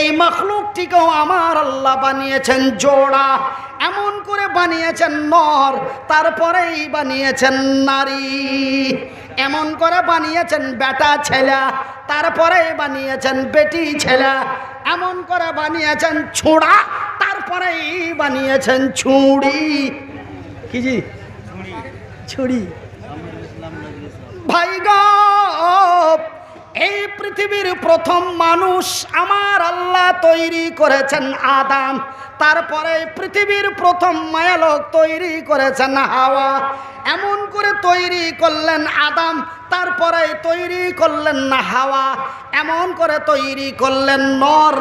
এই মাখলুকটিকেও আমার আল্লাহ বানিয়েছেন জোড়া, এমন করে বানিয়েছেন নর, তারপরেই বানিয়েছেন নারী, এমন করে বানিয়েছেন বেটা ছেলা, তারপরে বানিয়েছেন বেটি ছেলা, এমন করে বানিয়েছেন ছোড়া, তারপরেই বানিয়েছেন ছুরি। কি জি? ছুরি। ভাই গো, এই পৃথিবীর প্রথম মানুষ আমার আল্লাহ তৈরি করেছেন আদম, তারপরে পৃথিবীর প্রথম মায়ালোক তৈরি করেছেন হাওয়া, এমন করে তৈরি করলেন আদম, তারপরে তৈরি করলেন না হাওয়া, এমন করে তৈরি করলেন নর,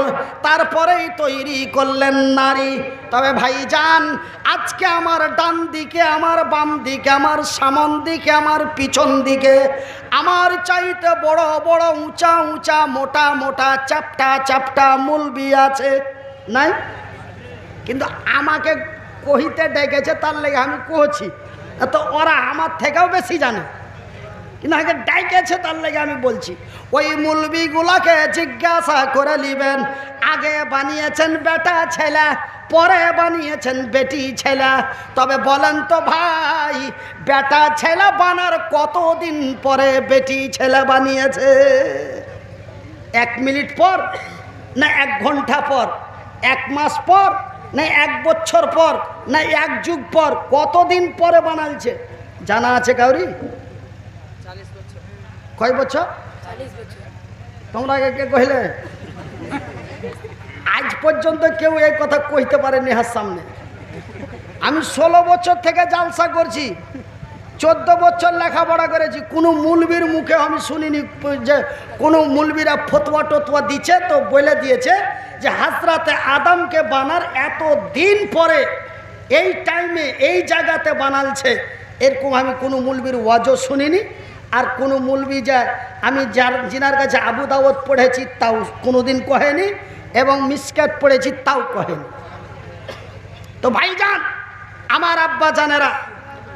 তারপরেই তৈরি করলেন নারী। তবে ভাইজান, আজকে আমার ডান দিকে, আমার বাম দিকে, আমার সামন দিকে, আমার পিছন দিকে আমার চাইতে বড় বড় উঁচা উঁচা মোটা মোটা চাপটা চাপটা মুলবি আছে, নাই? কিন্তু আমাকে কহিতে ডেকেছে, তার লেগে আমি কহছি, তো ওরা আমার থেকেও বেশি জানে, কিন্তু আগে ডাইকেছে তার লেগে আমি বলছি। ওই মুলবিগুলাকে জিজ্ঞাসা করে নিবেন, আগে বানিয়েছেন বেটা ছেলে, পরে বানিয়েছেন বেটি ছেলে। তবে বলেন তো ভাই, বেটা ছেলে বানার কতদিন পরে বেটি ছেলে বানিয়েছে? 1 মিনিট পর, না 1 ঘন্টা পর, 1 মাস পর, না 1 বছর পর, না 1 যুগ পর? কতদিন পরে বানালছে জানা আছে কাউরি? কয় বছর? তোমরা কে কইলে? আজ পর্যন্ত কেউ এই কথা কইতে পারেনি হার সামনে। আমি 16 বছর থেকে জালসা করছি, 14 বছর লেখাপড়া করেছি, কোনো মুলবির মুখে আমি শুনিনি যে কোনো মুলবিরা ফতোয়া টতোয়া দিচ্ছে, তো বলে দিয়েছে যে হাজরাতে আদমকে বানার এত দিন পরে এই টাইমে এই জায়গাতে বানালছে, এরকম আমি কোনো মুলবির ওয়াজও শুনিনি। আর কোনো মুলবি যা আমি যিনার কাছে আবু দাউদ পড়েছি তাও কোনোদিন কহেনি, এবং মিসকাত পড়েছি তাও কহেনি। তো ভাইজান, আমার আব্বা জানেরা,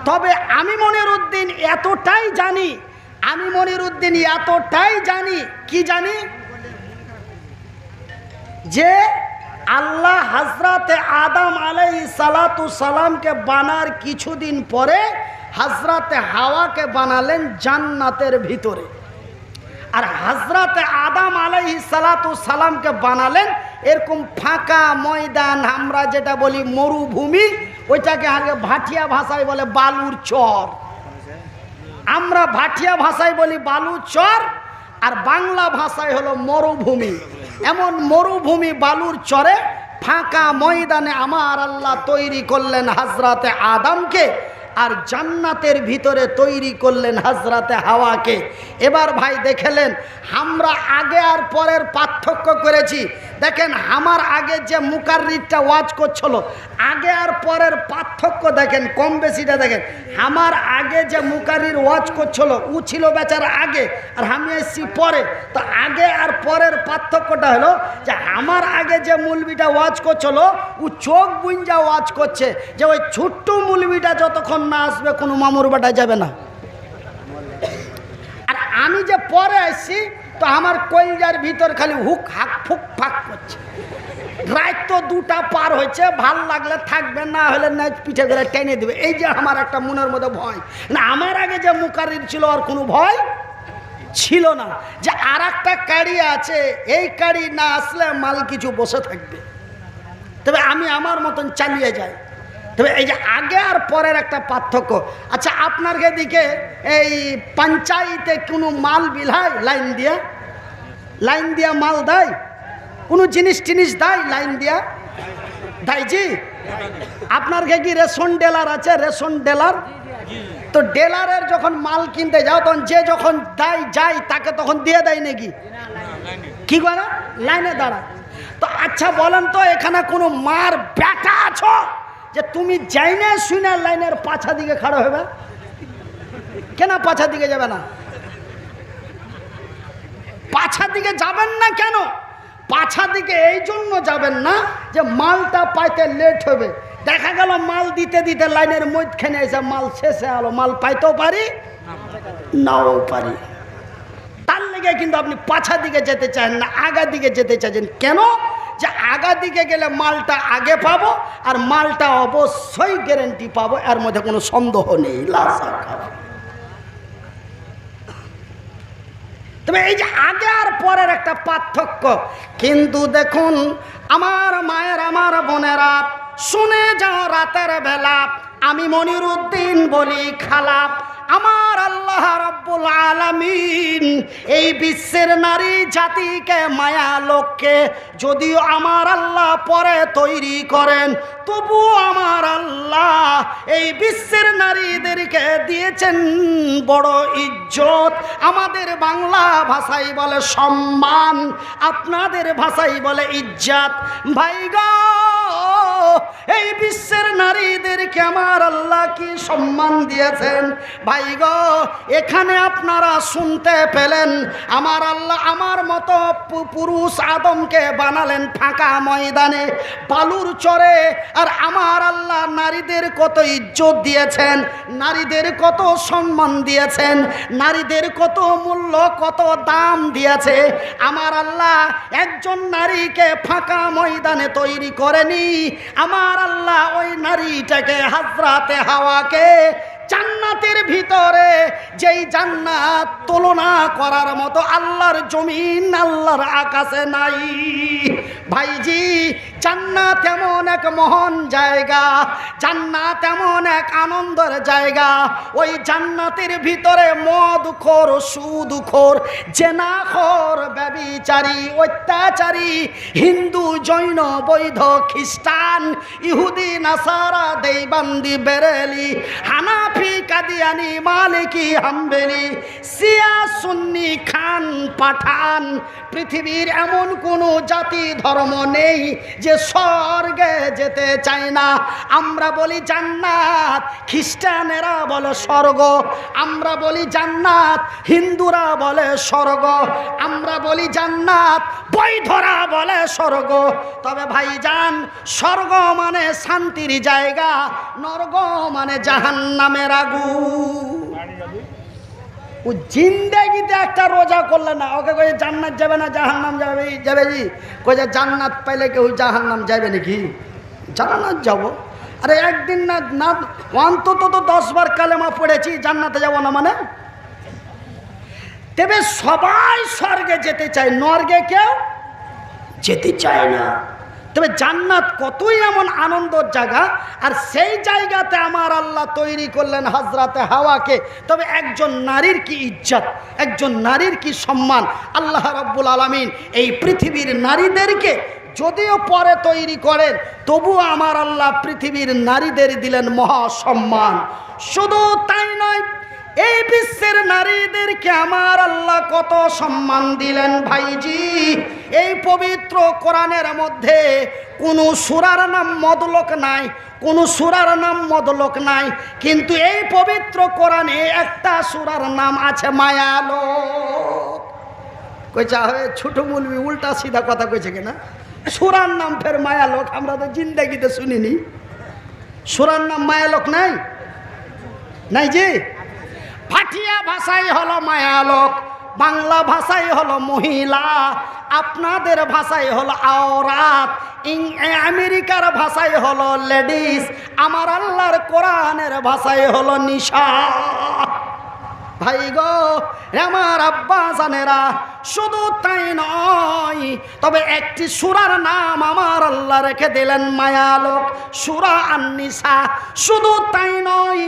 তবে আমি মনিরউদ্দিন এতটাই জানি, আমি মনিরউদ্দিন এতটাই জানি, কি জানি? যে আল্লাহ হযরতে আদম আলাইহিস সালাতু সালামকে বানার কিছুদিন পরে হযরতে হাওয়াকে বানালেন জান্নাতের ভিতরে, আর হযরতে আদম আলাইহিস সালাতু সালামকে বানালেন এরকম ফাঁকা ময়দান, আমরা যেটা বলি মরুভূমি, ওইটাকে আগে ভাটিয়া ভাষায় বলে বালুর চর। আমরা ভাটিয়া ভাষায় বলি বালুর চর, আর বাংলা ভাষায় হলো মরুভূমি। এমন মরুভূমি বালুর চরে ফাঁকা ময়দানে আমার আল্লাহ তৈরি করলেন হযরতে আদমকে, আর জান্নাতের ভিতরে তৈরি করলেন হযরতে হাওয়াকে। এবার ভাই দেখলেন, আমরা আগে আর পরের পার্থক্য করেছি। দেখেন, আমার আগে যে মুকাররিরটা ওয়াজ করছিল, আগে আর পরের পার্থক্য দেখেন, কম বেশিটা দেখেন। আমার আগে যে মুকাররির ওয়াজ করছিল ও ছিল বেচারা আগে, আর আমি এসছি পরে। তো আগে আর পরের পার্থক্যটা হলো যে আমার আগে যে মুলবিটা ওয়াজ করছিল ও চোখ বুঞ্জা ওয়াজ করছে যে ওই ছোট্ট মুলবিটা যতক্ষণ না আসবে কোনো মামুর বাটা যাবে না। আর আমি যে পরে আসছি, তো আমার কলজার ভিতর খালি হুক হাক ফুক ফাক করছে। রাত তো 2টা পার হয়েছে, ভাল লাগলে থাকবে, না হলে না পিঠে করে টেনে দেবে। এই যে আমার একটা মনের মধ্যে ভয়, না আমার আগে যে মুকাররির ছিল আর কোনো ভয় ছিল না, যে আর একটা গাড়ি আছে, এই গাড়ি না আসলে মাল কিছু বসে থাকবে, তবে আমি আমার মতন চালিয়ে যাই। তবে এই যে আগে আর পরের একটা পার্থক্য। আচ্ছা, আপনার দিকে এই পঞ্চায়েতে কোনো মাল বিলায় লাইন দিয়া মাল দেয়? কোনো জিনিস টিনিস দেয় লাইন দিয়া? দেয় জি? আপনার কি রেশন ডিলার আছে? Ration dealer? তো ডিলারের যখন মাল কিনতে যাও, তখন যে যখন যায় তাকে তখন দিয়ে দেয় নাকি? কি করে? লাইনে দাঁড়ায়। তো আচ্ছা বলেন তো, এখানে কোনো মার বেটা আছো যে তুমি যাই না শুনে লাইনের পাছা দিকে খাড়া হবে? কেন পাছা দিকে যাবে না? পাছা দিকে যাবেন না কেন? পাছা দিকে এই জন্য যাবেন না যে মালটা পাইতে লেট হবে। দেখা গেল মাল দিতে দিতে লাইনের মধ্যখানে এসে মাল শেষে হলো, মাল পাইতেও পারি নাও পারি। তার লেগে কিন্তু আপনি পাছা দিকে যেতে চান না, আগা দিকে যেতে চাইছেন। কেন? যে আগা দিকে গেলে মালটা আগে পাবো আর মালটা অবশ্যই গ্যারেন্টি পাবো, এর মধ্যে কোনো সন্দেহ নেই। তবে এই যে আগে আর পরের একটা পার্থক্য। কিন্তু দেখুন আমার মায়ের, আমার বোনেরা, শুনে যাও রাতের বেলা আমি মনিরুদ্দিন বলি খালা, আমার আল্লাহ রাব্বুল আলামিন এই বিশ্বের নারী জাতিকে, মায়া লোককে যদিও আমার আল্লাহ পরে তৈরি করেন, তবু আমার আল্লাহ এই বিশ্বের নারীদেরকে দিয়েছেন বড় ইজ্জত। আমাদের বাংলা ভাষায় বলে সম্মান, আপনাদের ভাষায় বলে ইজ্জত। ভাই গো, এই বিশ্বের নারীদেরকে আমার আল্লাহ কি সম্মান দিয়েছেন। ভাই গো, এখানে আপনারা শুনতে পেলেন আমার আল্লাহ আমার মতো পুরুষ আদমকে বানালেন ফাঁকা ময়দানে, বালুর চরে, আর আমার আল্লাহ নারীদের কত ইজ্জত দিয়েছেন, নারীদের কত সম্মান দিয়েছেন, নারীদের কত মূল্য, কত দাম দিয়েছে। আমার আল্লাহ একজন নারীকে ফাঁকা ময়দানে তৈরি করেনি, আমার আল্লাহ ওই নারীটাকে, হযরতে হাওয়াকে, জান্নাতের ভিতরে যেই জান্নাত তুলনা করার মতো আল্লাহর জমিন, আল্লাহর আকাশে নাই। ভাইজি, জান্নাত এমন এক মহান জায়গা, জান্নাত এমন এক আনন্দের জায়গা। ওই জান্নাতের ভিতরে মদখোর, সুদখোর, জেনাখোর, ব্যভিচারী, অত্যাচারী, হিন্দু, জৈন, বৌদ্ধ, খ্রিস্টান, ইহুদি, নাসারা, দেওবন্দি, বেরেলি, হানাফি, কাদিয়ানি, মালিকি, হাম্বলি, শিয়া, সুন্নি, খান, পাঠান, পৃথিবীর এমন কোনো জাতি ধর্ম নেই যে স্বর্গে যেতে চায় না। আমরা বলি জান্নাত, খ্রিস্টানেরা বলে স্বর্গ। আমরা বলি জান্নাত, হিন্দুরা বলে স্বর্গ। আমরা বলি জান্নাত, বৌদ্ধরা বলে স্বর্গ। তবে ভাইজান, স্বর্গ মানে শান্তির জায়গা, নরক মানে জাহান্নামের আগুন। ও জিন্দেগিতে একটা রোজা করলে না, ওকে কয়ে জান্নাত যাবে না জাহান্নাম যাবে, যাবে জি কয়ে জান্নাত পাইলে কেউ জাহান্নাম যাবে নাকি? জান্নাত যাব। আরে একদিন না না অন্তত তো 10 বার কালেমা পড়েছি, জান্নাতে যাব না মানে? তবে সবাই স্বর্গে যেতে চায়, নরকে কেউ যেতে চায় না। তবে জান্নাত কতই এমন আনন্দের জায়গা, আর সেই জায়গাতে আমার আল্লাহ তৈরি করলেন হযরতে হাওয়াকে। তবে একজন নারীর কি ইজ্জত, একজন নারীর কি সম্মান। আল্লাহ রাব্বুল আলামিন এই পৃথিবীর নারীদেরকে যদিও পরে তৈরি করেন, তবুও আমার আল্লাহ পৃথিবীর নারীদের দিলেন মহা সম্মান। শুধু তাই নয়, এই বিশ্বের নারীদেরকে আমার আল্লাহ কত সম্মান দিলেন। ভাইজি, এই পবিত্র কোরআনের মধ্যে কোনো সূরার নাম মদলক নাই, কোনো সূরার নাম মদলক নাই, কিন্তু এই পবিত্র কোরআনে একটা সূরার নাম আছে মায়ালোক। কইছা হবে ছোট মুলবি উল্টা সিধা কথা কইছে কিনা? সূরার নাম ফের মায়ালোক, আমরা তো জিন্দেগিতে শুনিনি। সূরার নাম মায়ালোক নাই, নাই জি। ভাটিয়া ভাষাই হলো মায়ালোক, বাংলা ভাষাই হলো মহিলা, আপনাদের ভাষায় হলো আওরাত, আমেরিকার ভাষায় হলো লেডিস, আমার আল্লাহর কোরআনের ভাষায় হলো নিশা। ভাই গো, আমার আব্বা জানেরা, শুধু তাই নয়, তবে একটি সূরার নাম আমার আল্লাহ রেখে দিলেন মায়ালোক, সূরা আন-নিসা। শুধু তাই নয়,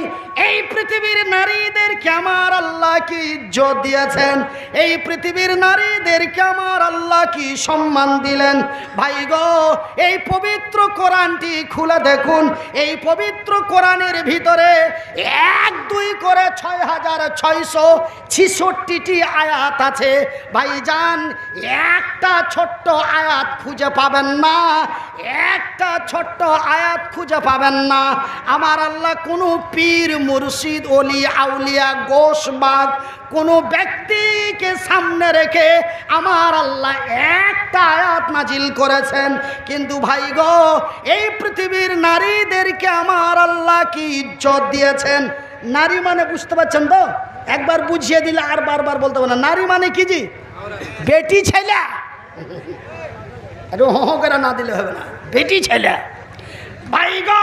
এই পৃথিবীর নারীদেরকে আমার আল্লাহ কি ইজ্জত দিয়েছেন, এই পৃথিবীর নারীদেরকে আমার আল্লাহ কি সম্মান দিলেন। ভাই গো, এই পবিত্র কোরআনটি খুলে দেখুন, এই পবিত্র কোরআনের ভিতরে 1-2 করে 6666টি আয়াত আছে। ভাইজান, একটা ছোট্ট আয়াত খুঁজে পাবেন না, একটা ছোট্ট আয়াত খুঁজে পাবেন না। আমার আল্লাহ কোনো পীর, মুর্শিদ, ওলি, আউলিয়া, গোশবাগ কোনো ব্যক্তিকে সামনে রেখে আমার আল্লাহ একটা আয়াত নাজিল করেছেন। কিন্তু ভাই গো, এই পৃথিবীর নারীদেরকে আমার আল্লাহ কি ইজ্জত দিয়েছেন। নারী মানে বুঝতে পারছেন তো? একবার বুঝিয়ে দিলে আর বারবার বলতে হবে না। নারী মানে কি জি? বেটি ছেলে। একটু হো করে না দিলে হবে না, বেটি ছেলে। ভাই গো,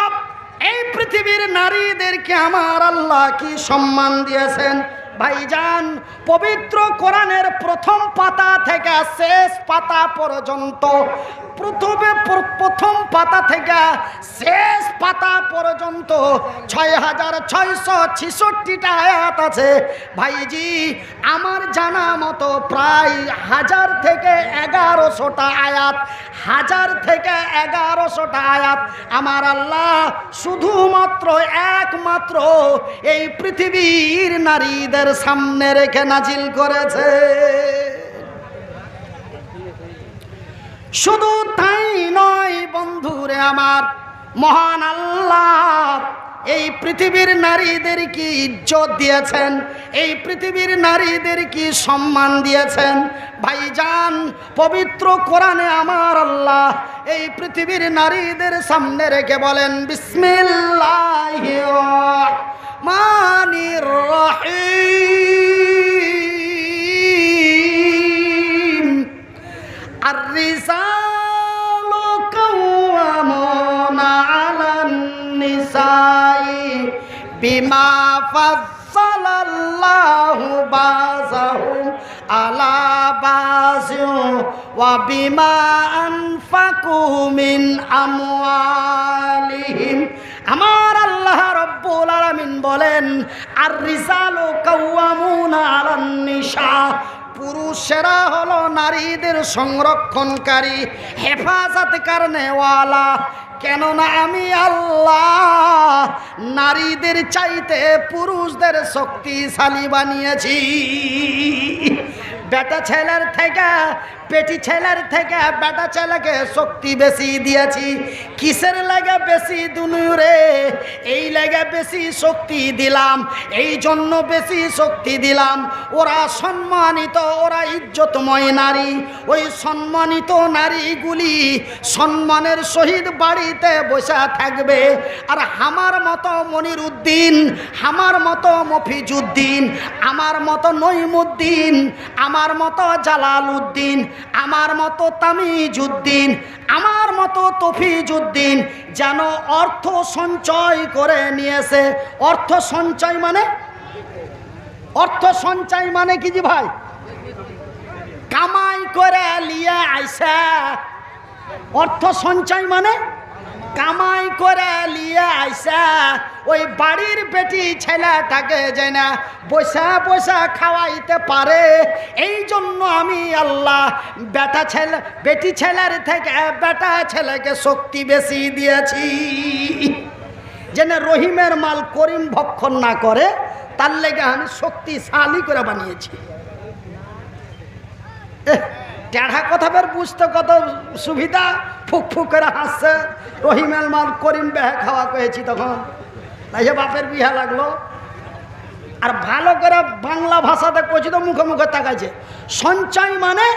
এই পৃথিবীর নারীদেরকে আমার আল্লাহ কি সম্মান দিয়েছেন ভাইজান। পবিত্র কোরআনের প্রথম পাতা থেকে শেষ পাতা পর্যন্ত, প্রথম পাতা থেকে শেষ পাতা পর্যন্ত 6666টা আয়াত আছে ভাইজি। আমার জানা মতো প্রায় 1000 থেকে 1100টা আয়াত, 1000 থেকে 1100টা আয়াত আমার আল্লাহ শুধুমাত্র একমাত্র এই পৃথিবীর নারীদের সামনে রেখে নাজিল করেছে। শুধু তাই নয় বন্ধুরে আমার, মহান আল্লাহ এই পৃথিবীর নারীদের কি ইজ্জত দিয়েছেন, এই পৃথিবীর নারীদের কি সম্মান দিয়েছেন ভাইজান। পবিত্র কোরআনে আমার আল্লাহ এই পৃথিবীর নারীদের সামনে রেখে বলেন বিসমিল্লাহির রহমানির রহিম। আর-রিজালু কাওয়ামুনা আলান নিসাই বিমা ফাজ্জালাল্লাহু বাযাহুম আলা বাযিন ওয়া বিমা আনফাকু মিন আমওয়ালিহিম। আমার আল্লাহ রব্বুল আলামিন বলেন আর-রিজালু কাওয়ামুনা আলান নিসা, পুরুষেরা হলো নারীদের সংরক্ষণকারী, হেফাজত করনেওয়ালা। কেননা আমি আল্লাহ নারীদের চাইতে পুরুষদের শক্তিশালী বানিয়েছি। বেটা ছেলের থেকে, বেটি ছেলের থেকে বেটা ছেলেকে শক্তি বেশি দিয়েছি। কিসের লাগে বেশি দুনুরে? এই লাগে বেশি শক্তি দিলাম, এই জন্য বেশি শক্তি দিলাম। ওরা সম্মানিত, ওরা ইজ্জতময় নারী। ওই সম্মানিত নারীগুলি সম্মানের সহিত বাড়িতে বসে থাকবে। আর আমার মতো মনির উদ্দিন, আমার মতো মফিজউদ্দিন, আমার মতো নঈমুদ্দিন, আমার মতো জালাল উদ্দিন, আমার মতো তামিজউদ্দিন, আমার মতো তফিজউদ্দিন যেন অর্থ সঞ্চয় করে নিয়েছে। অর্থ সঞ্চয় মানে, অর্থ সঞ্চয় মানে কি জি ভাই? কামাই করে লিয়ে আইসা। অর্থ সঞ্চয় মানে কামাই করে লিয়ে আইসা ওই বাড়ির বেটি ছেলেটাকে যে না বসা বসা খাওয়াইতে পারে। এই জন্য আমি আল্লাহ বেটা ছেলে, বেটি ছেলের থেকে বেটা ছেলেকে শক্তি বেশি দিয়েছি, যেন রহিমের মাল করিম ভক্ষণ না করে, তার লেগে আমি শক্তিশালী করে বানিয়েছি। টেढ़ा কথা বের বুঝতে কত সুবিধা। ফুক ফুক করে হাসছে, রহিমের মাল করিম বেহে খাওয়া কয়েছি তখন, তাই বাপের বিহা লাগলো। আর ভালো করে বাংলা ভাষাতে কইছি তো মুখে মুখে তাকাইছে। সঞ্চয় মানে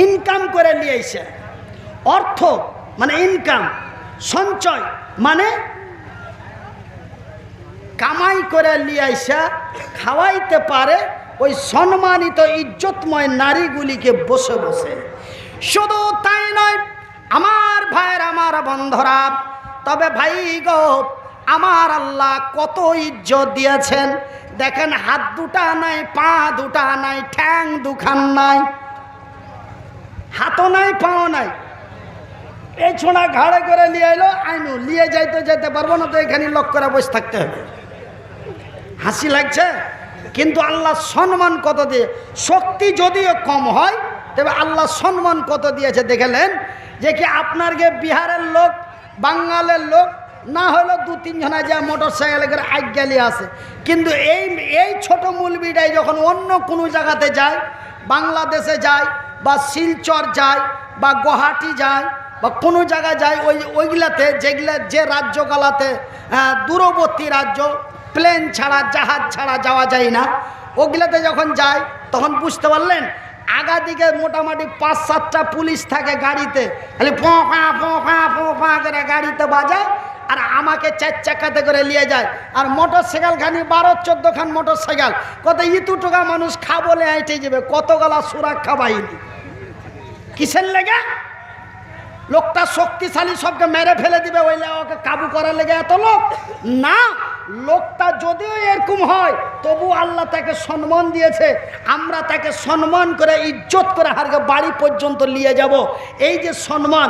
ইনকাম করে লিয়েছে, অর্থ মানে ইনকাম, সঞ্চয় মানে কামাই করে লিয়াইসা খাওয়াইতে পারে ওই সম্মানিত ইজ্জতময় নারীগুলিকে বসে বসে। শুধু তাই নয় আমার ভাইয়ের, আমার বন্ধুরা, তবে ভাই গো আমার আল্লাহ কত ইজ্জত দিয়েছেন দেখেন। হাত দুটা নাই, পা দুটা নাই, ঠ্যাং দুখান নাই, হাতও নাই, পাও নাই। এই ছোঁড়া ঘাড়ে করে নিয়ে এলো, আইনু নিয়ে যাইতে যেতে পারবো না, তো এখানে লক করে বসে থাকতে হবে। হাসি লাগছে, কিন্তু আল্লাহ সম্মান কত দিয়ে। শক্তি যদিও কম হয়, তবে আল্লাহ সম্মান কত দিয়েছে দেখলেন। যে কি আপনার গে বিহারের লোক, বাঙালের লোক না হলো দু তিন জনা যা মোটর সাইকেল করে আজ্ঞালি আসে, কিন্তু এই ছোট মৌলবিটাই যখন অন্য কোনো জায়গাতে যায়, বাংলাদেশে যায় বা শিলচর যায় বা গুয়াহাটি যায় বা কোনো জায়গায় যায়, ওইগুলাতে যেগুলা যে রাজ্যগুলাতে দূরবর্তী রাজ্য, প্লেন ছাড়া জাহাজ ছাড়া যাওয়া যায় না, ওগুলাতে যখন যায় তখন বুঝতে পারলেন আগা দিকে মোটামুটি 5-7টা পুলিশ থাকে গাড়িতে, খালি ফোঁফা ফোঁফা ফোঁফা করে গাড়িতে বাজায়, আর আমাকে 4 চাকাতে করে নিয়ে যায়। আর মোটর সাইকেল খানি 12-14 খান মোটর সাইকেল, কত ইতু টাকা মানুষ খা বলে আইটে যাবে, কত গলা সুরাক্ষা বাহিনী। কিসের লেগে? লোকটা শক্তিশালী, সবকে মেরে ফেলে দিবে, ওই ওকে কাবু করার লেগে এত লোক না। লোকটা যদিও এরকম হয় তবু আল্লাহ তাকে সম্মান দিয়েছে, আমরা তাকে সম্মান করে ইজ্জত করে হারকে বাড়ি পর্যন্ত নিয়ে যাব। এই যে সম্মান,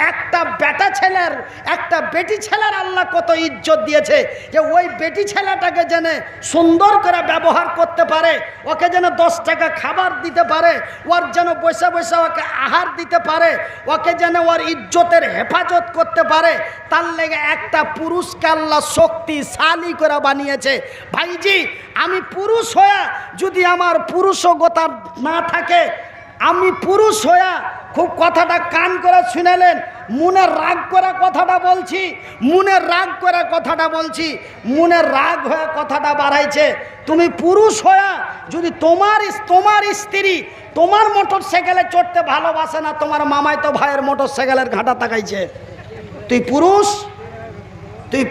একটা বেটা ছেলের একটা বেটি ছেলের আল্লাহ কত ইজ্জত দিয়েছে, যে ওই বেটি ছেলেটাকে যেন সুন্দর করে ব্যবহার করতে পারে, ওকে যেন 10 টাকা খাবার দিতে পারে, ওর যেন বসে বসে ওকে আহার দিতে পারে, ওকে যেন ওর ইজ্জতের হেফাজত করতে পারে, তার লেগে একটা পুরুষকে আল্লাহ শক্তিশালী করে বানিয়েছে। ভাইজি, আমি পুরুষ হয়ে যদি আমার পুরুষগতা না থাকে, আমি পুরুষ হয়ে খুব কথাটা কান করে শুনেলেন, মনে রাগ করে কথাটা বলছি, মনে রাগ করে কথাটা বলছি, মনে রাগ হয়ে কথাটা বাড়াইছে। তুমি পুরুষ হয়ে যদি তোমার স্ত্রী তোমার মোটর সাইকেলে চড়তে ভালোবাসে না, তোমার মামাই তো ভাইয়ের মোটর সাইকেলের ঘাটা তাকাইছে, তুই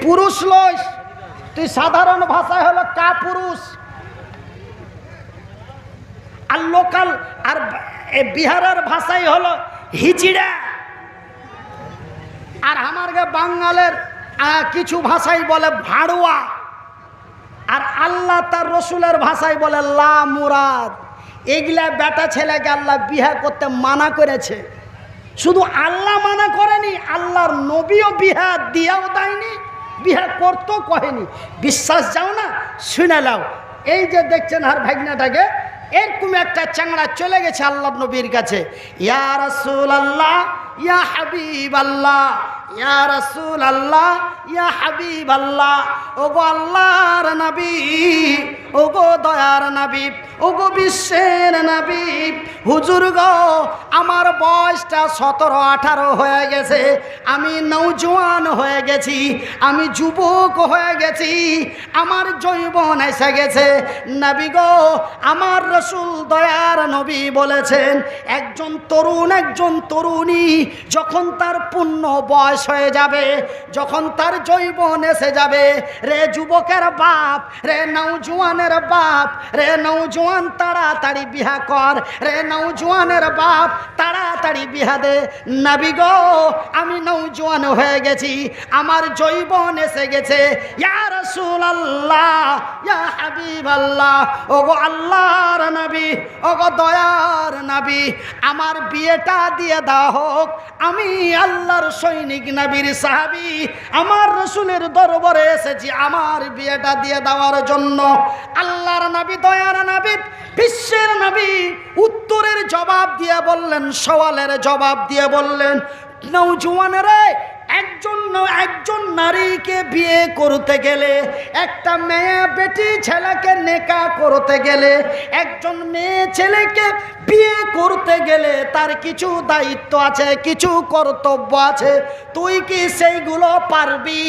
পুরুষ লইস, তুই সাধারণ ভাষায় হলো কা পুরুষ। আর লোকাল আর বিহারের ভাষায় হলো হিচিড়া। আর আমার বাঙালের কিছু ভাষায় বলে ভাড়ুয়া। আর আল্লাহ তার রসুলের ভাষায় বলে লা মুরাদ। এগুলা বেটা ছেলেকে আল্লাহ বিহা করতে মানা করেছে। শুধু আল্লাহ মানা করেনি, আল্লাহর নবীও বিহা দিয়াও দেয়নি, বিহা করতেও কহেনি। বিশ্বাস যাও না, শুনে নাও। এই যে দেখছেন আর ভাগনাটাকে, এরকম একটা চাংড়া চলে গেছে আল্লাহর নবীর কাছে, ইয়া রাসূলুল্লাহ, ইয়া হাবিবাল্লাহ, ইয়া রাসূলুল্লাহ, ইয়া হাবিবাল্লাহ। ওগো আল্লাহর নবী, ওগো দয়ার নবী, ওগো বিশ্বের নবী, হুজুর গো, আমার বয়সটা 17-18 হয়ে গেছে, আমি নওজোয়ান হয়ে গেছি, আমি যুবক হয়ে গেছি, আমার যৌবন এসে গেছে। নবী গো, আমার রাসূল দয়ার নবী বলেছেন, একজন তরুণ, একজন তরুণী যখন তার পূর্ণ বয়স হয়ে যাবে, যখন তার যৌবন এসে যাবে, রে যুবকের বাপ, রে নওজোয়ানের বাপ, রে নওজোয়ান তাড়াতাড়ি বিহা কর, রে নওজোয়ানের বাপ তাড়াতাড়ি বিহা দে। নবী গো, আমি নওজোয়ান হয়ে গেছি, আমার যৌবন এসে গেছে, ইয়া রাসূলুল্লাহ, ইয়া হাবিবাল্লাহ, ওগো আল্লাহর নবী, ওগো দয়ার নবী, আমার বিয়েটা দিয়ে দাও হোক, আমি আল্লাহর সৈনিক, নবীর সাহাবী, আমার রাসূলের দরবারে এসেছি আমার বিয়েটা দিয়ে দেওয়ার জন্য। আল্লাহর নবী, দয়ার নবী, বিশ্বের নবী উত্তরের জবাব দিয়ে বললেন, সওয়ালের জবাব দিয়ে বললেন, নওজোয়ানেরা, একজন নারীকে বিয়ে করতে গেলে, একটা মেয়ে বেটি ছেলেকে নেকা করতে গেলে, একজন মেয়ে ছেলেকে বিয়ে করতে গেলে তার কিছু দায়িত্ব আছে, কিছু কর্তব্য আছে। তুই কি সেইগুলো পারবি?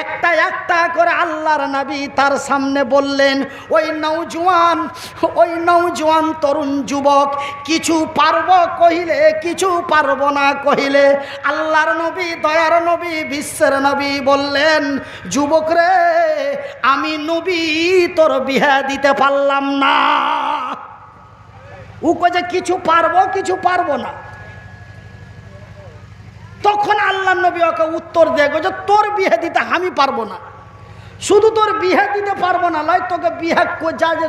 একটা একটা করে আল্লাহর নবী তার সামনে বললেন। ওই নওজোয়ান তরুণ যুবক কিছু পারব কহিলে, কিছু পারব না কহিলে, আল্লাহর নবী, দয়ার নবী, বিশ্বের নবী বললেন, যুবক রে, আমি নবী তোর বিয়ে দিতে পারলাম না। ও কয়ে কিছু পারবো, কিছু পারবো না। তখন আল্লাহ নবী ওকে উত্তর দেয়, যে তোর বিয়ে দিতে আমি পারবো না। শুধু তোর বিয়ে দিতে পারবো না লয়, তোকে বিয়ে যা যে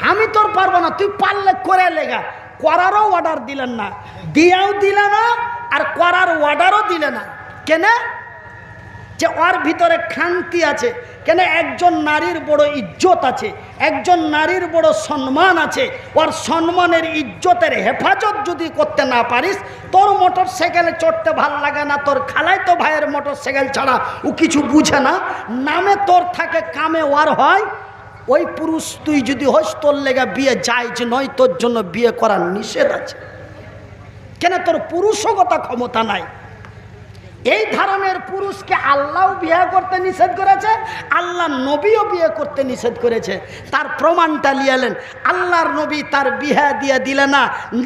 আমি তোর পারবো না, তুই পারলে করে লেগা। করারও অর্ডার দিলেন না, দিয়েও দিলে না, আর করার অর্ডারও দিলে না। কেন? যে ওর ভিতরে খান্তি আছে। কেন? একজন নারীর বড় ইজ্জত আছে, একজন নারীর বড় সম্মান আছে। ওর সম্মানের ইজ্জতের হেফাজত যদি করতে না পারিস, তোর মোটর সাইকেলে চড়তে ভাল লাগে না, তোর খালাই তো ভাইয়ের মোটর সাইকেল ছাড়া ও কিছু বুঝে না, নামে তোর থাকে, কামে ওর হয়। ওই পুরুষ তুই যদি হস, তোর লেগে বিয়ে জায়েজ নয়, তোর জন্য বিয়ে করার নিষেধ আছে। কেন? তোর পুরুষগতা ক্ষমতা নাই। এই ধরনের পুরুষকে আল্লাহ বিয়ে করতে নিষেধ করেছে, আল্লাহ নবীও বিয়ে করতে নিষেধ করেছে। তার প্রমাণটা লিয়ালেন। আল্লাহর নবী তার বিয়ে দিয়ে দিলে না,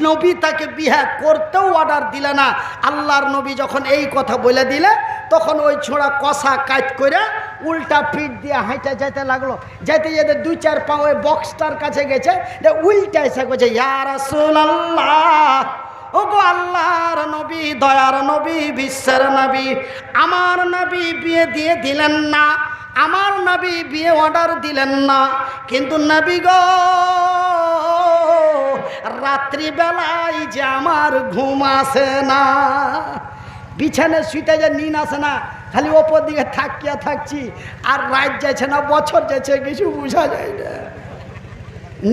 নবী তাকে বিয়ে করতেও অর্ডার দিলে না। আল্লাহর নবী যখন এই কথা বলে দিলে, তখন ওই ছোড়া কষা কাজ করে উল্টা পিঠ দিয়ে হাঁটা যেতে লাগলো। যেতে যেতে 2-4 পা ওই বক্সটার কাছে গেছে, উল্টা এসে গেছে, ইয়া রাসূলুল্লাহ, ওগো আল্লাহর নবী, দয়ার নবী, বিশ্বের নবী, আমার নবী বিয়ে দিয়ে দিলেন না, আমার নবী বিয়ে অর্ডার দিলেন না, কিন্তু নবী গো রাত্রিবেলায় যে আমার ঘুম আসে না, বিছানায় শুইতে যে নিন আসে না, খালি ওপর দিকে থাকিয়া থাকছি, আর রাত যাচ্ছে না, বছর যাচ্ছে, কিছু বোঝা যায় না,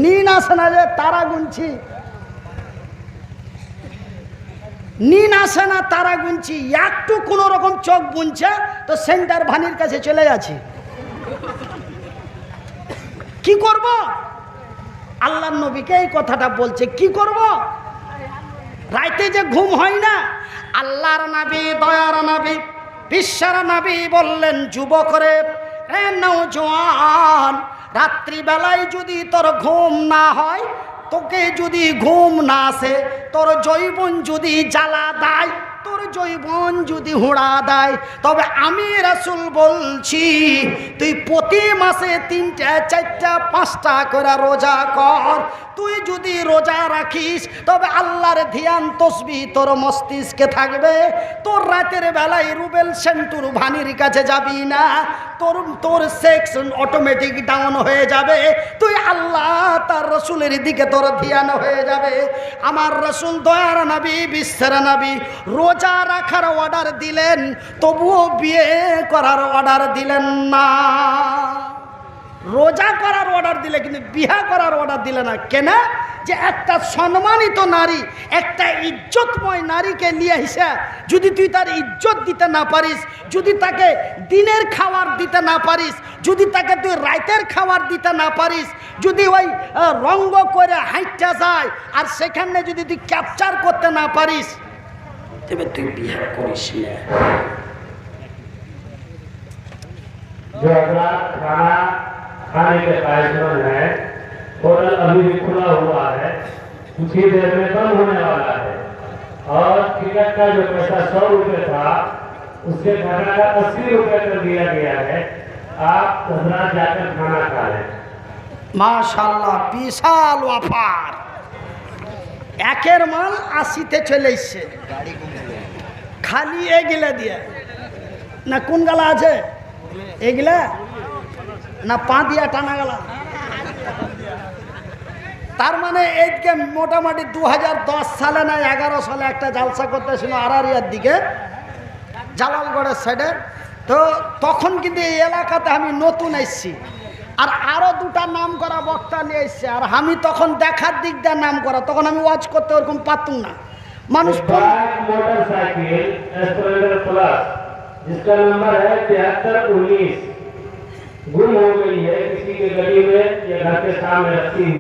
নিন আসে না, যে তারা গুনছি, নিন আসে না, তারা গুনছি, একটু কোনো রকম চোখ বুনছে তো সেন্টার ভানির কাছে চলে যাচ্ছে। কি করব? আল্লাহর নবীকে এই কথাটা বলছে, কি করব? রাইতে যে ঘুম হয় না। আল্লাহর নবী, দয়ার নবী, বিশ্বের নবী বললেন, যুবকরে, এ নওজোয়ান, রাত্রিবেলায় যদি তোর ঘুম না হয়, তোকে যদি ঘুম না আসে, তোর যৌবন যদি জ্বালা দেয়, তোর যৌবন যদি হুড়া দেয়, তবে আমি রাসূল বলছি তুই প্রতি মাসে 3টা 4টা 5টা করে রোজা কর। তুই যদি রোজা রাখিস তবে আল্লাহর ধ্যান তসবিহ তোর মস্তিষ্কে থাকবে। তোর রাতের বেলায় রুবেল সেন্টুর ভানির কাছে যাবি না, তোর সেক্স অটোমেটিক ডাউন হয়ে যাবে। তুই আল্লাহ তার রসুলের দিকে তোর ধ্যান হয়ে যাবে। আমার রসুল, দয়ার নবী, বিশ্বের নবী, রোজা রাখার অর্ডার দিলেন, তবুও বিয়ে করার অর্ডার দিলেন না। রোজা করার অর্ডার দিলে কিন্তু বিয়ে করার অর্ডার দিলে না। কেন? যে একটা সম্মানিত নারী, একটা ইজ্জতময় নারীকে নিয়ে এসে যদি তুই তার ইজ্জত দিতে না পারিস, যদি তাকে দিনের খাবার দিতে না পারিস, যদি তাকে তুই রাতের খাবার দিতে না পারিস, যদি ওই রঙ্গ করে হাইটটা যায় আর সেখানে যদি তুই ক্যাপচার করতে না পারিস, তবে তুই বিয়ে করিস না। खाने के कार्यक्रम है, होटल अभी भी खुला हुआ है, कुछ ही देर में बंद होने वाला है, और टिकट का जो पैसा 100 रुपये था उसके घटाकर 80 रुपये कर दिया गया है। आप हजरात जाकर खाना खा लें। মাশাআল্লাহ, বিশাল অফার। একের মাল 80-তে চলে এসছে, খালি এগুলা দিয়ে না। কোন গালা আছে এগুলা না, পা দিয়া টানা গেল। তার মানে এইদিকে মোটামুটি 2010 সালে না 11 সালে একটা জালসা করতেছিল আরারিয়ার দিকে, জালালগড়ের সাইডে। তো তখন কিন্তু এই এলাকাতে আমি নতুন এসেছি, আর আরও 2টা নাম করা বক্তা নিয়ে এসছে, আর আমি তখন দেখার দিক দিয়ে নাম করা, তখন আমি ওয়াচ করতে ওরকম পারতুম না। মানুষ मोटरसाइकिल स्प्लेंडर प्लस जिसका नंबर है 7319 गुम हो गई है, किसी के गली में या घर के सामने रखी